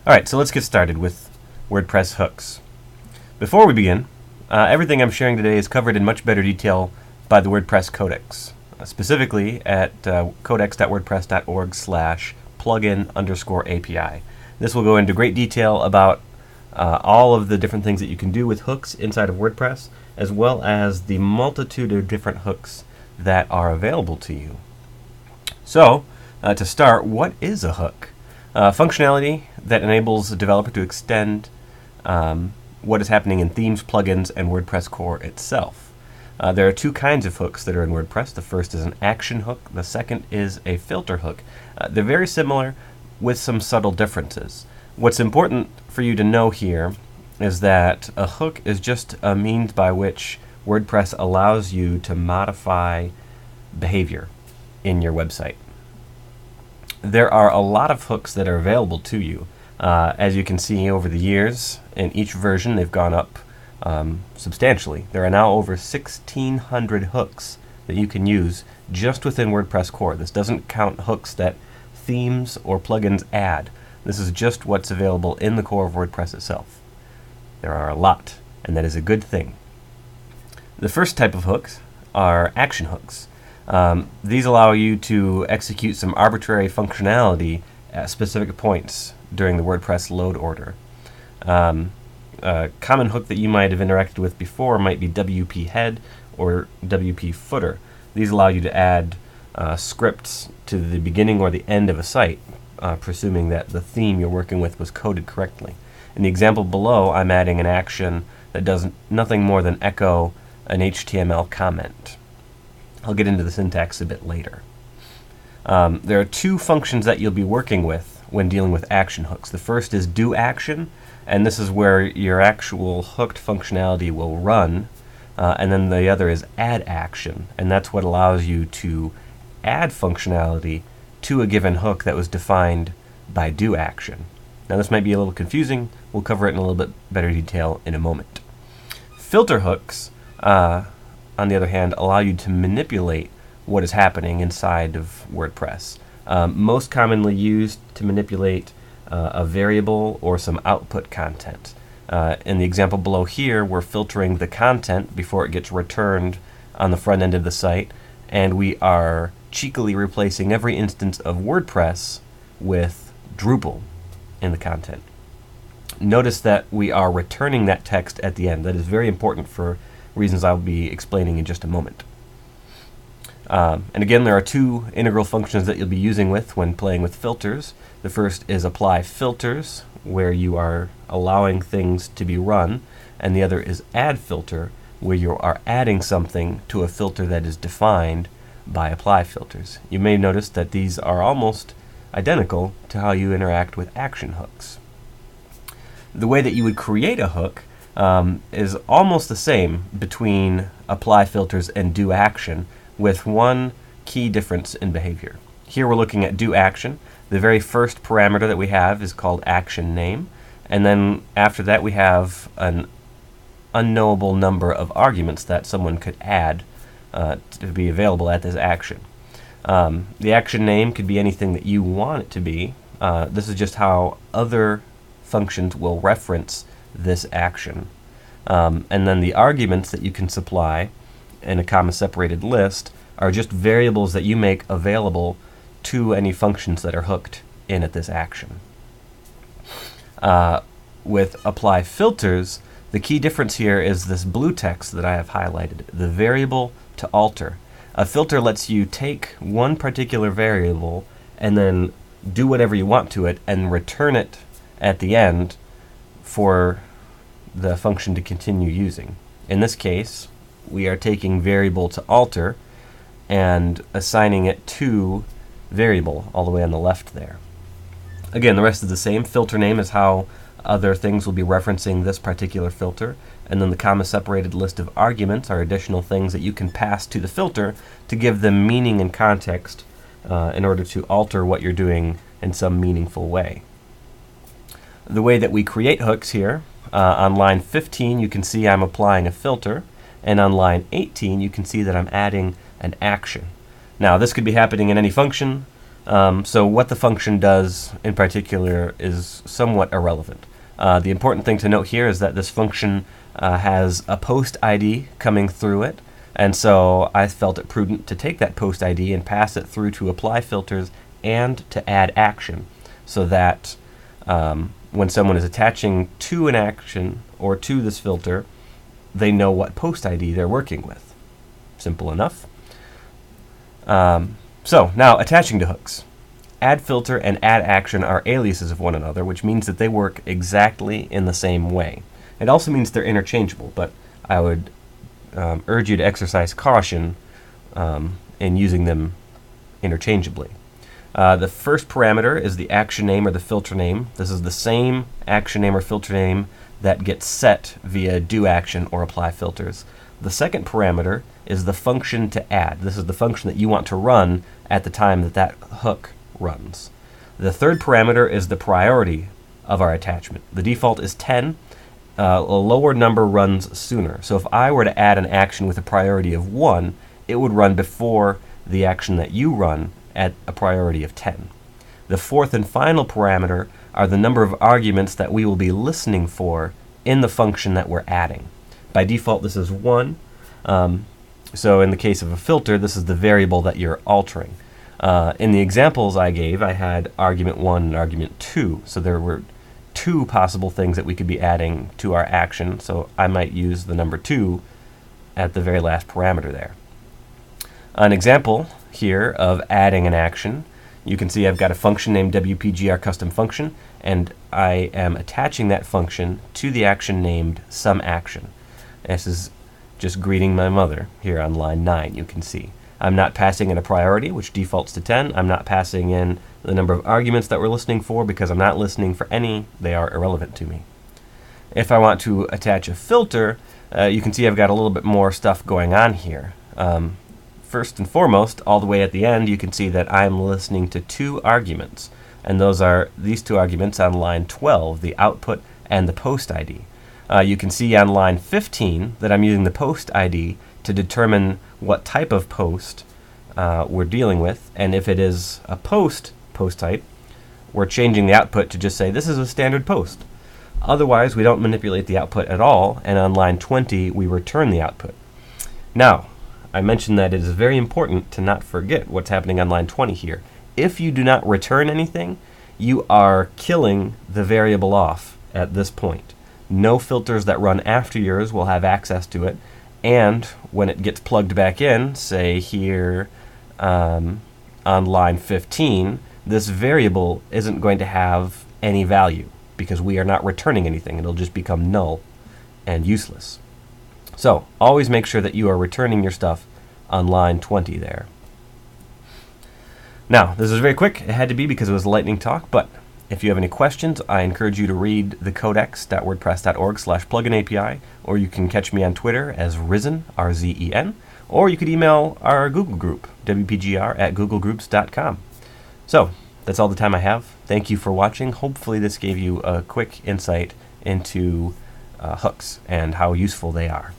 Alright, so let's get started with WordPress hooks. Before we begin, everything I'm sharing today is covered in much better detail by the WordPress Codex, specifically at codex.wordpress.org/plugin_API. This will go into great detail about all of the different things that you can do with hooks inside of WordPress, as well as the multitude of different hooks that are available to you. So, to start, what is a hook? Functionality that enables a developer to extend what is happening in themes, plugins, and WordPress core itself. There are two kinds of hooks that are in WordPress. The first is an action hook. The second is a filter hook. They're very similar with some subtle differences. What's important for you to know here is that a hook is just a means by which WordPress allows you to modify behavior in your website. There are a lot of hooks that are available to you. As you can see over the years, in each version they've gone up substantially. There are now over 1,600 hooks that you can use just within WordPress core. This doesn't count hooks that themes or plugins add. This is just what's available in the core of WordPress itself. There are a lot, and that is a good thing. The first type of hooks are action hooks. These allow you to execute some arbitrary functionality at specific points during the WordPress load order. A common hook that you might have interacted with before might be WP head or WP footer. These allow you to add scripts to the beginning or the end of a site, presuming that the theme you're working with was coded correctly. In the example below, I'm adding an action that does nothing more than echo an HTML comment. I'll get into the syntax a bit later. There are two functions that you'll be working with when dealing with action hooks. The first is do action, and this is where your actual hooked functionality will run. And then the other is add action, and that's what allows you to add functionality to a given hook that was defined by do action. Now this might be a little confusing. We'll cover it in a little bit better detail in a moment. Filter hooks, on the other hand, allow you to manipulate what is happening inside of WordPress. Most commonly used to manipulate a variable or some output content. In the example below here, we're filtering the content before it gets returned on the front end of the site, and we are cheekily replacing every instance of WordPress with Drupal in the content. Notice that we are returning that text at the end. That is very important for reasons I'll be explaining in just a moment. And again, there are two integral functions that you'll be using when playing with filters. The first is apply filters, where you are allowing things to be run, and the other is add filter, where you are adding something to a filter that is defined by apply filters. You may notice that these are almost identical to how you interact with action hooks. The way that you would create a hook is almost the same between apply filters and do action, with one key difference in behavior. Here we're looking at do action. The very first parameter that we have is called action name, and then after that we have an unknowable number of arguments that someone could add to be available at this action. The action name could be anything that you want it to be. This is just how other functions will reference this action. And then the arguments that you can supply in a comma-separated list are just variables that you make available to any functions that are hooked in at this action. With apply filters, the key difference here is this blue text that I have highlighted, the variable to alter. A filter lets you take one particular variable and then do whatever you want to it and return it at the end for the function to continue using. In this case, we are taking variable to alter and assigning it to variable all the way on the left there. Again, the rest is the same. Filter name is how other things will be referencing this particular filter, and then the comma-separated list of arguments are additional things that you can pass to the filter to give them meaning and context in order to alter what you're doing in some meaningful way. The way that we create hooks here, on line 15 you can see I'm applying a filter, and on line 18 you can see that I'm adding an action. Now this could be happening in any function. So what the function does in particular is somewhat irrelevant. The important thing to note here is that this function has a post ID coming through it, and so I felt it prudent to take that post ID and pass it through to apply filters and to add action, so that when someone is attaching to an action or to this filter, they know what post ID they're working with. Simple enough. So now attaching to hooks. Add filter and add action are aliases of one another, which means that they work exactly in the same way. It also means they're interchangeable, but I would urge you to exercise caution in using them interchangeably. The first parameter is the action name or the filter name. This is the same action name or filter name that gets set via do action or apply filters. The second parameter is the function to add. This is the function that you want to run at the time that that hook runs. The third parameter is the priority of our attachment. The default is 10. A lower number runs sooner. So if I were to add an action with a priority of 1, it would run before the action that you run at a priority of 10. The fourth and final parameter are the number of arguments that we will be listening for in the function that we're adding. By default, this is 1. So in the case of a filter, this is the variable that you're altering. In the examples I gave, I had argument 1 and argument 2. So there were 2 possible things that we could be adding to our action. So I might use the number 2 at the very last parameter there. An example here of adding an action, you can see I've got a function named WPGR custom function, and I am attaching that function to the action named SomeAction. This is just greeting my mother here on line 9, you can see. I'm not passing in a priority, which defaults to 10. I'm not passing in the number of arguments that we're listening for because I'm not listening for any. They are irrelevant to me. If I want to attach a filter, you can see I've got a little bit more stuff going on here. First and foremost, all the way at the end, you can see that I'm listening to 2 arguments. And those are these 2 arguments on line 12, the output and the post ID. You can see on line 15 that I'm using the post ID to determine what type of post we're dealing with. And if it is a post type, we're changing the output to just say this is a standard post. Otherwise, we don't manipulate the output at all, and on line 20, we return the output. Now, I mentioned that it is very important to not forget what's happening on line 20 here. If you do not return anything, you are killing the variable off at this point. No filters that run after yours will have access to it, and when it gets plugged back in, say here on line 15, this variable isn't going to have any value because we are not returning anything. It'll just become null and useless. So always make sure that you are returning your stuff on line 20 there. Now, this is very quick. It had to be because it was a lightning talk, but if you have any questions, I encourage you to read the codex.wordpress.org/pluginapi, or you can catch me on Twitter as Risen, R-Z-E-N, or you could email our Google group, wpgr@googlegroups.com. So, that's all the time I have. Thank you for watching. Hopefully this gave you a quick insight into hooks and how useful they are.